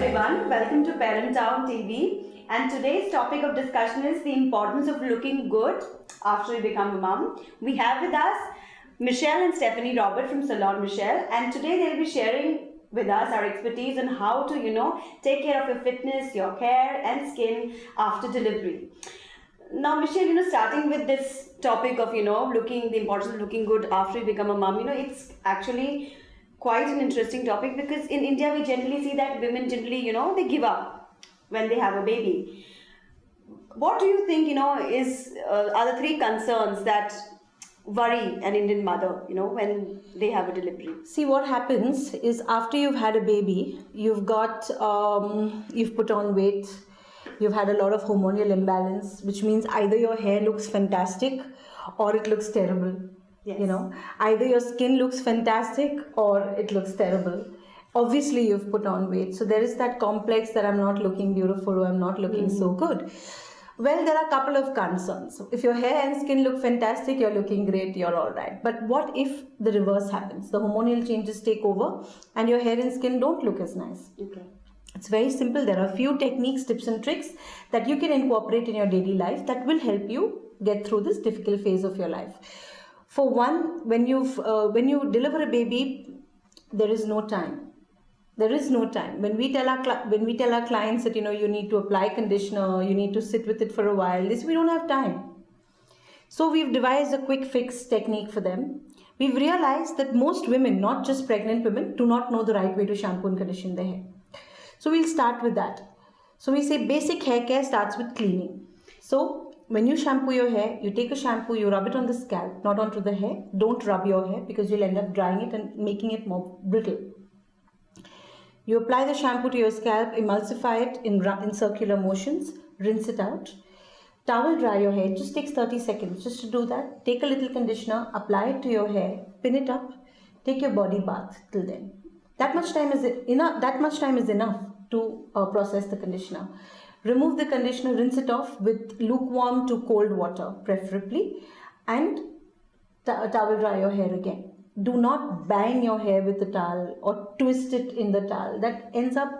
everyone, welcome to Parent Town TV, and today's topic of discussion is the importance of looking good after you become a mom. We have with us Michelle and Stephanie Robert from Salon Michelle, and today they'll be sharing with us our expertise on how to, take care of your fitness, your hair and skin after delivery. Now, Michelle, starting with this topic of, the importance of looking good after you become a mom, it's actually quite an interesting topic because in India, we generally see that women generally, they give up when they have a baby. What do you think, are the three concerns that worry an Indian mother, when they have a delivery? See, what happens is after you've had a baby, you've put on weight, you've had a lot of hormonal imbalance, which means either your hair looks fantastic or it looks terrible. Yes. Either your skin looks fantastic or it looks terrible. Obviously, you've put on weight. So there is that complex that I'm not looking beautiful or I'm not looking so good. Well, there are a couple of concerns. If your hair and skin look fantastic, you're looking great, you're all right. But what if the reverse happens? The hormonal changes take over and your hair and skin don't look as nice. Okay. It's very simple. There are a few techniques, tips and tricks that you can incorporate in your daily life that will help you get through this difficult phase of your life. For one, when you deliver a baby, there is no time. There is no time. When we tell our clients that you need to apply conditioner, you need to sit with it for a while, we don't have time. So we've devised a quick fix technique for them. We've realized that most women, not just pregnant women, do not know the right way to shampoo and condition their hair. So we'll start with that. So we say basic hair care starts with cleaning. So when you shampoo your hair, you take a shampoo, you rub it on the scalp, not onto the hair. Don't rub your hair because you'll end up drying it and making it more brittle. You apply the shampoo to your scalp, emulsify it in circular motions, rinse it out. Towel dry your hair. It just takes 30 seconds just to do that. Take a little conditioner, apply it to your hair, pin it up, take your body bath till then. That much time is enough to process the conditioner. Remove the conditioner, rinse it off with lukewarm to cold water preferably, and towel dry your hair again. Do not bang your hair with the towel or twist it in the towel. That ends up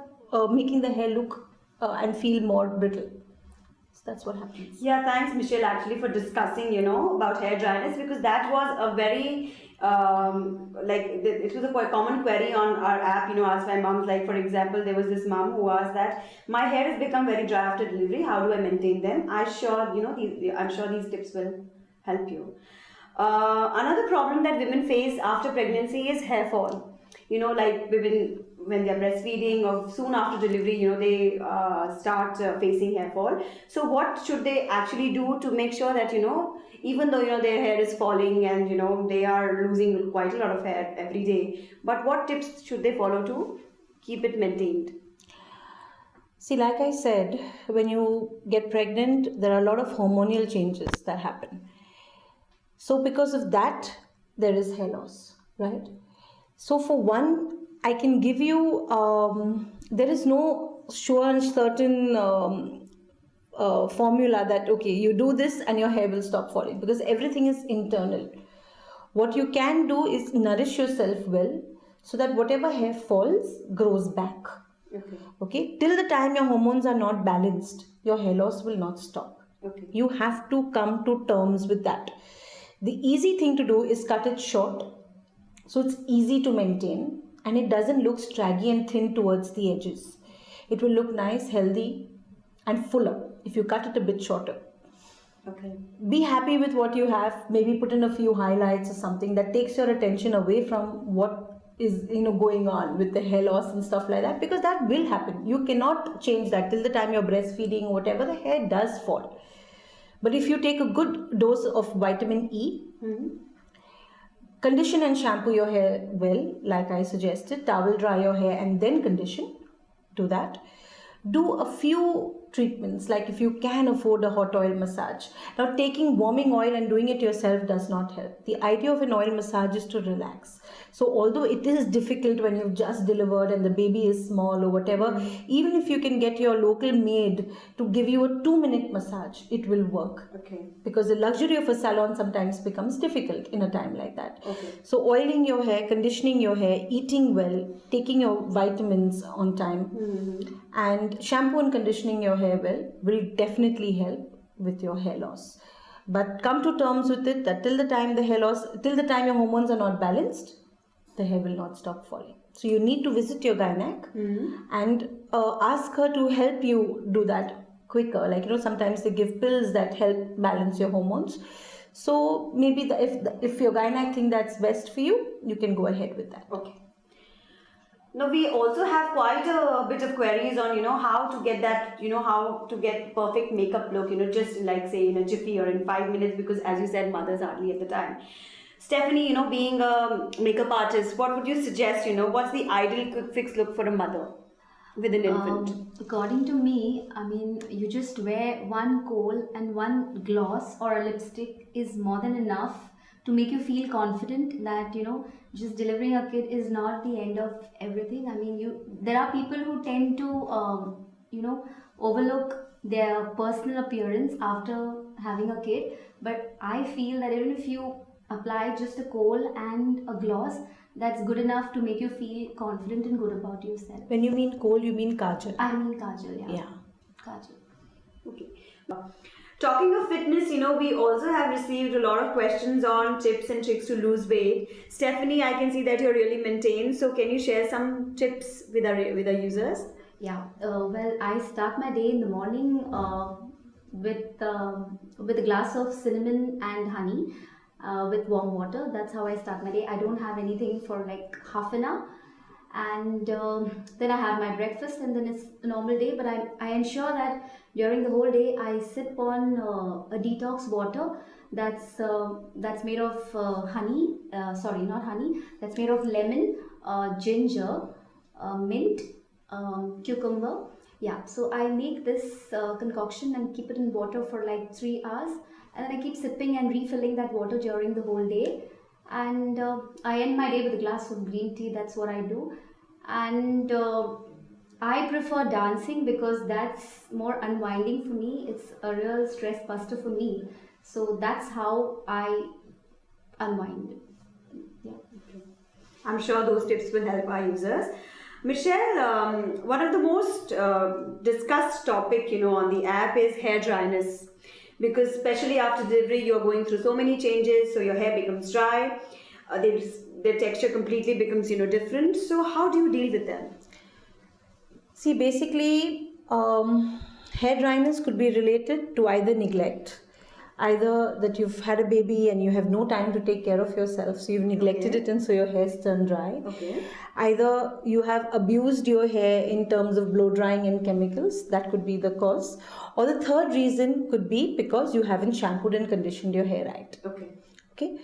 making the hair look and feel more brittle. So that's what happens. Yeah, thanks, Michelle, actually, for discussing, about hair dryness, because that was a very, it was a quite common query on our app, asked by moms. Like, for example, there was this mom who asked that, my hair has become very dry after delivery. How do I maintain them? I'm sure these tips will help you. Another problem that women face after pregnancy is hair fall. Like women, when they're breastfeeding or soon after delivery, they start facing hair fall. So what should they actually do to make sure that, even though, their hair is falling and, they are losing quite a lot of hair every day, but what tips should they follow to keep it maintained? See, like I said, when you get pregnant, there are a lot of hormonal changes that happen. So because of that, there is hair loss, right? So for one, I can give you, there is no sure and certain formula that, okay, you do this and your hair will stop falling, because everything is internal. What you can do is nourish yourself well so that whatever hair falls grows back. Okay? Till the time your hormones are not balanced, your hair loss will not stop. Okay. You have to come to terms with that. The easy thing to do is cut it short, so it's easy to maintain and it doesn't look straggy and thin towards the edges. It will look nice, healthy and fuller if you cut it a bit shorter. Okay. Be happy with what you have. Maybe put in a few highlights or something that takes your attention away from what is going on with the hair loss and stuff like that, because that will happen. You cannot change that. Till the time you're breastfeeding or whatever, the hair does fall. But if you take a good dose of vitamin E, condition and shampoo your hair well, like I suggested, towel dry your hair and then condition, do that. Do a few treatments, like if you can afford a hot oil massage. Now, taking warming oil and doing it yourself does not help. The idea of an oil massage is to relax. So although it is difficult when you've just delivered and the baby is small or whatever, even if you can get your local maid to give you a 2-minute massage, it will work. Okay. Because the luxury of a salon sometimes becomes difficult in a time like that. Okay. So oiling your hair, conditioning your hair, eating well, taking your vitamins on time, and shampoo and conditioning your hair well will definitely help with your hair loss. But come to terms with it that till the time your hormones are not balanced, the hair will not stop falling. So you need to visit your gynac and ask her to help you do that quicker. Like, sometimes they give pills that help balance your hormones. So maybe if your gynac think that's best for you, you can go ahead with that. Okay. Now we also have quite a bit of queries on, how to get that, how to get perfect makeup look, just like say in a jiffy or in 5 minutes, because as you said, mothers hardly at the time. Stephanie, being a makeup artist, what would you suggest, what's the ideal quick fix look for a mother with an infant? According to me, I mean, you just wear one kohl and one gloss or a lipstick is more than enough to make you feel confident that, just delivering a kid is not the end of everything. I mean, there are people who tend to, overlook their personal appearance after having a kid. But I feel that even if you apply just a kohl and a gloss, that's good enough to make you feel confident and good about yourself. When you mean kohl, you mean kajal? I mean kajal, yeah. Yeah. Kajal. Okay. Talking of fitness, we also have received a lot of questions on tips and tricks to lose weight. Stephanie, I can see that you're really maintained. So can you share some tips with our users? Yeah. Well, I start my day in the morning with a glass of cinnamon and honey with warm water. That's how I start my day. I don't have anything for like half an hour. And then I have my breakfast, and then it's a normal day. But I ensure that during the whole day I sip on a detox water that's made of honey. Sorry, not honey. That's made of lemon, ginger, mint, cucumber. Yeah. So I make this concoction and keep it in water for like 3 hours, and then I keep sipping and refilling that water during the whole day. And I end my day with a glass of green tea. That's what I do. And I prefer dancing because that's more unwinding for me. It's a real stress buster for me. So that's how I unwind. Yeah. Okay. I'm sure those tips will help our users. Michelle, one of the most discussed topic, on the app is hair dryness. Because especially after delivery, you're going through so many changes, so your hair becomes dry, their texture completely becomes, different. So how do you deal with them? See, basically, hair dryness could be related to either neglect, either that you've had a baby and you have no time to take care of yourself, so you've neglected it and so your hair's turned dry. Okay. Either you have abused your hair in terms of blow drying and chemicals, that could be the cause. Or the third reason could be because you haven't shampooed and conditioned your hair right. Okay.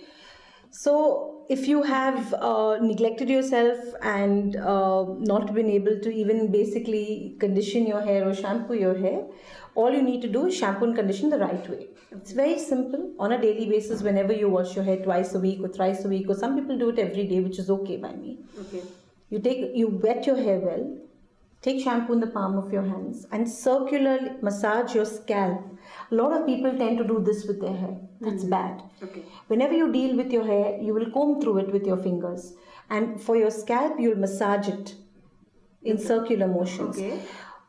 So if you have neglected yourself and not been able to even basically condition your hair or shampoo your hair, all you need to do is shampoo and condition the right way. It's very simple. On a daily basis, whenever you wash your hair twice a week or thrice a week, or some people do it every day, which is okay by me. Okay. You wet your hair well, take shampoo in the palm of your hands and circularly massage your scalp. A lot of people tend to do this with their hair. That's bad. Okay. Whenever you deal with your hair, you will comb through it with your fingers. And for your scalp, you'll massage it in circular motions. Okay.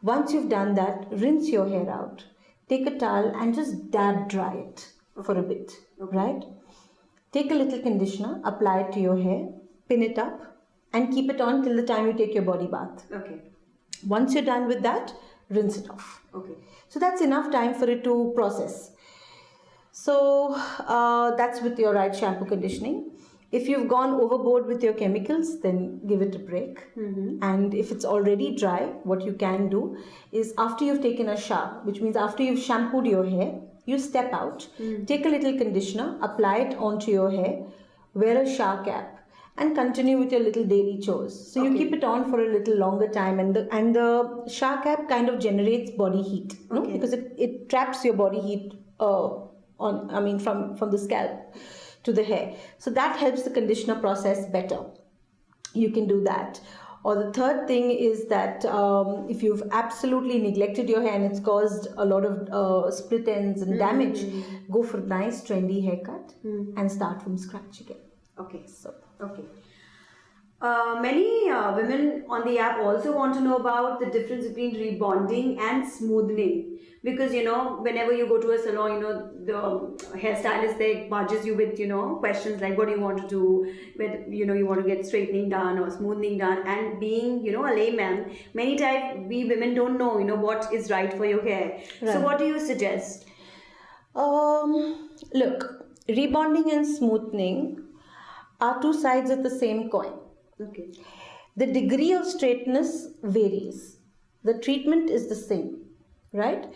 Once you've done that, rinse your hair out. Take a towel and just dab dry it for a bit, right? Take a little conditioner, apply it to your hair, pin it up, and keep it on till the time you take your body bath. Okay. Once you're done with that, rinse it off. Okay. So that's enough time for it to process. So that's with your right shampoo conditioning. If you've gone overboard with your chemicals, then give it a break. And if it's already dry, what you can do is after you've taken a shower, which means after you've shampooed your hair, you step out, take a little conditioner, apply it onto your hair, wear a shower cap, and continue with your little daily chores. So you Okay. keep it on for a little longer time, and the shower cap kind of generates body heat, no? Okay. Because it traps your body heat from the scalp to the hair. So that helps the conditioner process better. You can do that. Or the third thing is that if you've absolutely neglected your hair and it's caused a lot of split ends and damage, go for a nice trendy haircut and start from scratch again. Okay. So Okay. Many women on the app also want to know about the difference between rebonding and smoothing, because whenever you go to a salon, the hairstylist there barges you with questions like, what do you want to do, whether you want to get straightening done or smoothing done, and being a layman, many times we women don't know what is right for your hair. So Right. what do you suggest? Look, rebonding and smoothing are two sides of the same coin. Okay. The degree of straightness varies. The treatment is the same, right?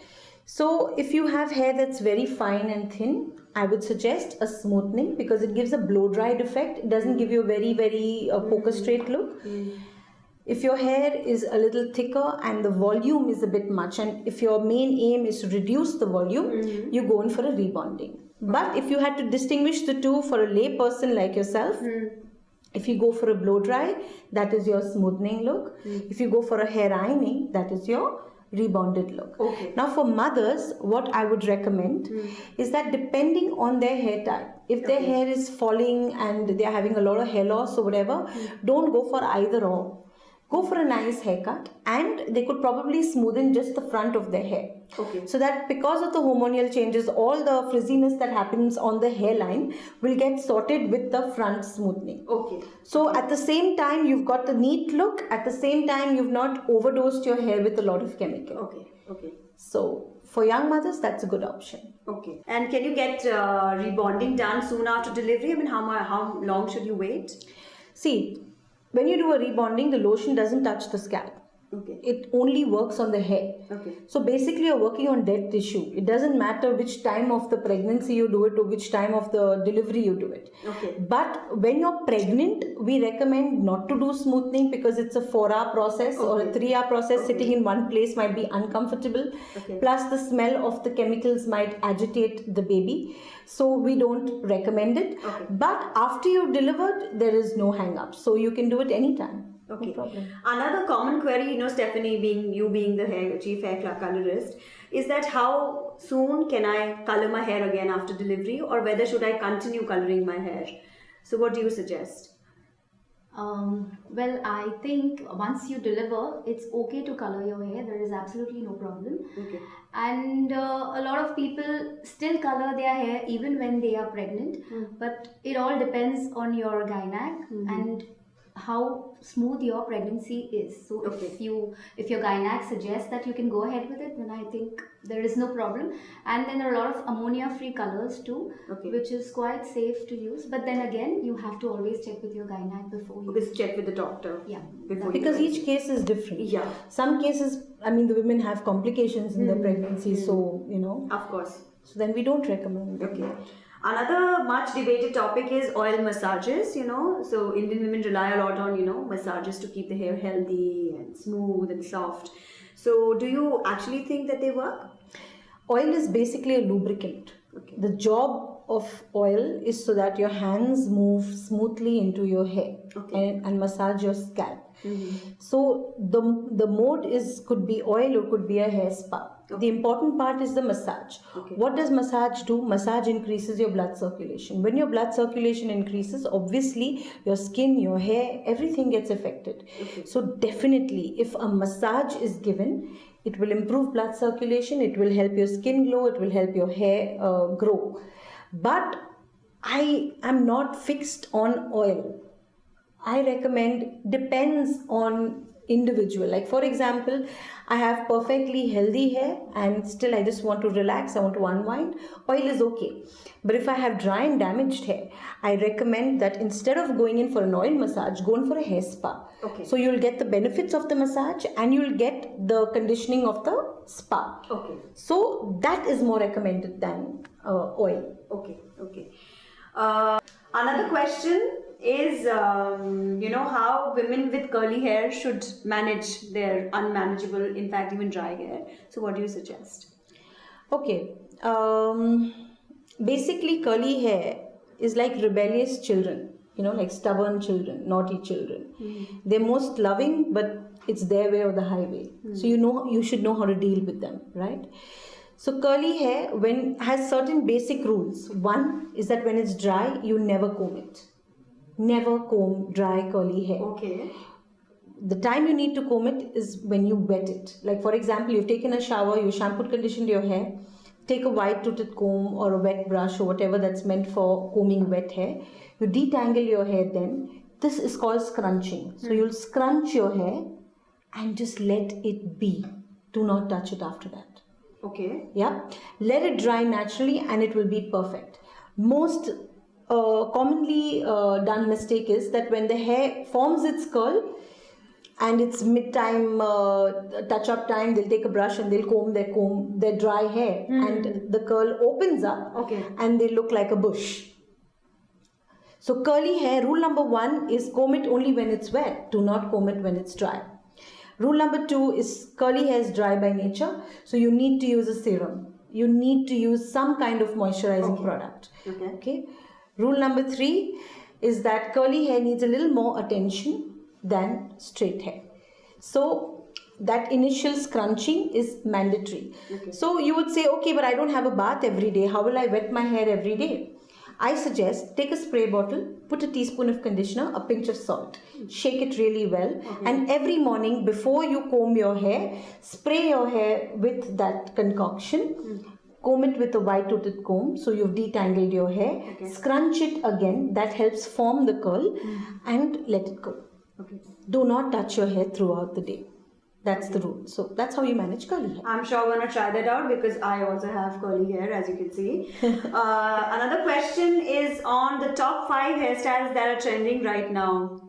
So if you have hair that's very fine and thin, I would suggest a smoothing because it gives a blow dried effect. It doesn't give you a very, very poker straight look. If your hair is a little thicker and the volume is a bit much, and if your main aim is to reduce the volume, you go in for a rebonding. But if you had to distinguish the two for a lay person like yourself, if you go for a blow dry, that is your smoothing look. If you go for a hair ironing, that is your rebonded look. Okay. Now for mothers, what I would recommend is that depending on their hair type, if their hair is falling and they are having a lot of hair loss or whatever, don't go for either or. Go for a nice haircut, and they could probably smoothen just the front of their hair. Okay. So that because of the hormonal changes, all the frizziness that happens on the hairline will get sorted with the front smoothing. Okay. So at the same time, you've got the neat look. At the same time, you've not overdosed your hair with a lot of chemical. Okay. Okay. So for young mothers, that's a good option. Okay. And can you get rebonding done soon after delivery? I mean, how long should you wait? See, when you do a rebonding, the lotion doesn't touch the scalp. Okay. It only works on the hair. Okay. So basically you're working on dead tissue. It doesn't matter which time of the pregnancy you do it or which time of the delivery you do it. Okay. But when you're pregnant, we recommend not to do smoothing because it's a 4-hour process or a 3-hour process. Sitting in one place might be uncomfortable. Okay. Plus the smell of the chemicals might agitate the baby. So we don't recommend it. Okay. But after you've delivered, there is no hang up. So you can do it anytime. Okay. No problem. Another common query, Stephanie, being the chief hair colorist, is that how soon can I color my hair again after delivery, or whether should I continue coloring my hair? So what do you suggest? Well, I think once you deliver, it's okay to color your hair. There is absolutely no problem. Okay. And a lot of people still color their hair even when they are pregnant. But it all depends on your gynec and how smooth your pregnancy is. So Okay. if your gynec suggests that you can go ahead with it, then I think there is no problem. And then there are a lot of ammonia-free colors too, Okay. which is quite safe to use. But then again, you have to always check with your gynec before you. Just check with the doctor. Yeah. Before Because you each case is different. Yeah. Some cases, the women have complications in their pregnancy, so, Of course. so then we don't recommend. Okay. Another much debated topic is oil massages, So Indian women rely a lot on, massages to keep the hair healthy and smooth and soft. So do you actually think that they work? Oil is basically a lubricant. Okay. The job of oil is so that your hands move smoothly into your hair and massage your scalp. So the mode could be oil or could be a hair spa. The important part is the massage. Okay. What does massage do? Massage increases your blood circulation. When your blood circulation increases, obviously your skin, your hair, everything gets affected. Okay. So definitely, if a massage is given, it will improve blood circulation, it will help your skin glow, it will help your hair grow. But I am not fixed on oil. I recommend, depends on individual. Like for example, I have perfectly healthy hair and still I just want to relax, I want to unwind. Oil is okay. But if I have dry and damaged hair, I recommend that instead of going in for an oil massage, go in for a hair spa. Okay. So you'll get the benefits of the massage and you'll get the conditioning of the spa. Okay. So that is more recommended than oil. Okay. Okay. Another question is, how women with curly hair should manage their unmanageable, in fact, even dry hair. So, what do you suggest? Okay. Basically, curly hair is like rebellious children, like stubborn children, naughty children. They're most loving, but it's their way or the highway. So you should know how to deal with them, right? So curly hair has certain basic rules. One is that when it's dry, you never comb it. Never comb dry curly hair. Okay. The time you need to comb it is when you wet it. Like for example, you've taken a shower, you shampooed, conditioned your hair. Take a white toothed comb or a wet brush or whatever that's meant for combing wet hair. You detangle your hair then. This is called scrunching. So you'll scrunch your hair and just let it be. Do not touch it after that. Okay. Yeah. Let it dry naturally and it will be perfect. Most commonly done mistake is that when the hair forms its curl and it's mid-time touch-up time, they'll take a brush and they'll comb their dry hair and the curl opens up and they look like a bush. So curly hair, rule number 1 is comb it only when it's wet. Do not comb it when it's dry. Rule number 2 is curly hair is dry by nature. So you need to use a serum. You need to use some kind of moisturizing product. Okay. Rule number 3 is that curly hair needs a little more attention than straight hair. So that initial scrunching is mandatory. So you would say, okay, but I don't have a bath every day. How will I wet my hair every day? I suggest take a spray bottle, put a teaspoon of conditioner, a pinch of salt, shake it really well, and every morning before you comb your hair, spray your hair with that concoction. Comb it with a white toothed comb, so you've detangled your hair. Scrunch it again, that helps form the curl, and let it go. Do not touch your hair throughout the day. That's the rule. So that's how you manage curly hair. I'm sure I'm going to try that out because I also have curly hair, as you can see. Another question is on the top 5 hairstyles that are trending right now.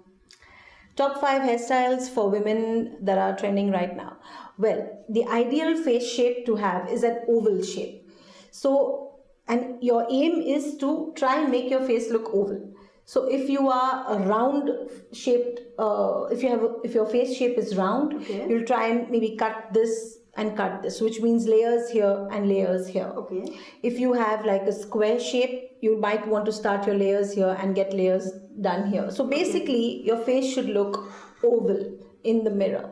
Top 5 hairstyles for women that are trending right now. Well, the ideal face shape to have is an oval shape. So, and your aim is to try and make your face look oval. So if you are a round shaped, if your face shape is round, you'll try and maybe cut this and cut this, which means layers here and layers here. If you have like a square shape, you might want to start your layers here and get layers done here. So basically, your face should look oval in the mirror.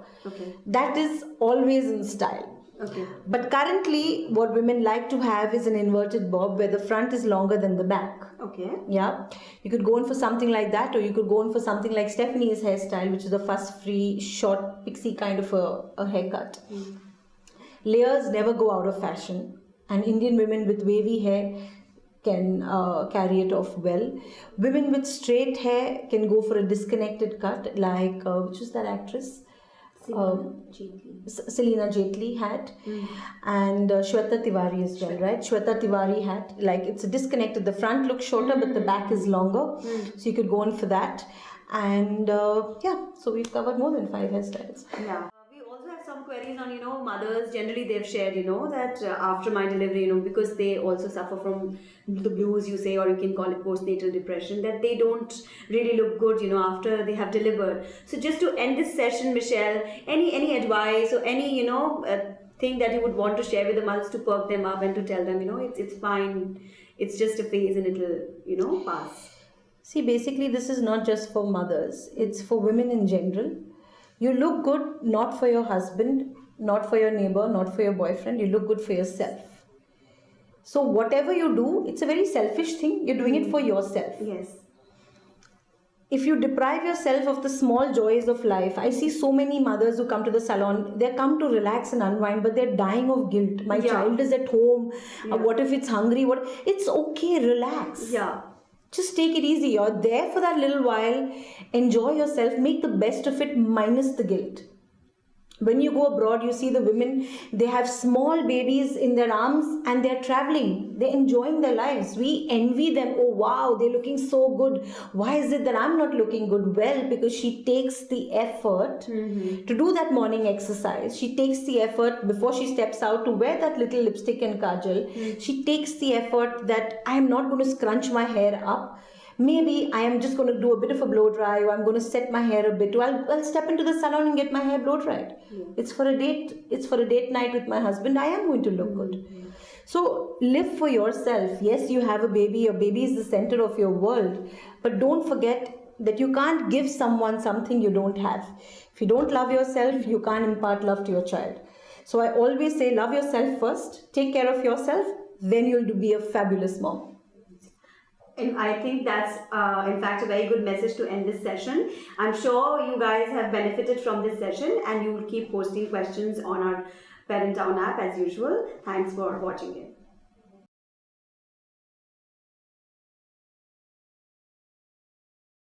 That is always in style. But currently, what women like to have is an inverted bob where the front is longer than the back. Yeah. You could go in for something like that, or you could go in for something like Stephanie's hairstyle, which is a fuss-free, short, pixie kind of a haircut. Layers never go out of fashion, and Indian women with wavy hair can carry it off well. Women with straight hair can go for a disconnected cut, like which is that actress? Selena Jaitley had, and Shweta Tiwari as well, right? Shweta Tiwari had, like, it's a disconnected, the front looks shorter but the back is longer, so you could go in for that. And yeah, so we've covered more than 5 hairstyles. We also have some queries on, mothers. Generally, they've shared, that after my delivery, because they also suffer from the blues, you say, or you can call it postnatal depression, that they don't really look good, after they have delivered. So just to end this session, Michelle, any advice or any, thing that you would want to share with the mothers to perk them up and to tell them, it's fine, it's just a phase and it'll, pass. See, basically, this is not just for mothers, it's for women in general. You look good not for your husband, not for your neighbor, not for your boyfriend. You look good for yourself. So whatever you do, it's a very selfish thing. You're doing it for yourself. If you deprive yourself of the small joys of life, I see so many mothers who come to the salon, they come to relax and unwind, but they're dying of guilt. My child is at home. What if it's hungry? It's okay, relax. Just take it easy. You're there for that little while. Enjoy yourself. Make the best of it minus the guilt. When you go abroad, you see the women, they have small babies in their arms and they're traveling. They're enjoying their lives. We envy them. Oh, wow, they're looking so good. Why is it that I'm not looking good? Well, because she takes the effort to do that morning exercise. She takes the effort before she steps out to wear that little lipstick and kajal. She takes the effort that I'm not going to scrunch my hair up Maybe I am just going to do a bit of a blow dry, or I'm going to set my hair a bit, or I'll step into the salon and get my hair blow dried. It's for a date. It's for a date night with my husband. I am going to look good. So live for yourself. Yes, you have a baby. Your baby is the center of your world. But don't forget that you can't give someone something you don't have. If you don't love yourself, you can't impart love to your child. So I always say, love yourself first. Take care of yourself. Then you'll be a fabulous mom. And I think that's, in fact, a very good message to end this session. I'm sure you guys have benefited from this session, and you will keep posting questions on our Parent Town app as usual. Thanks for watching it.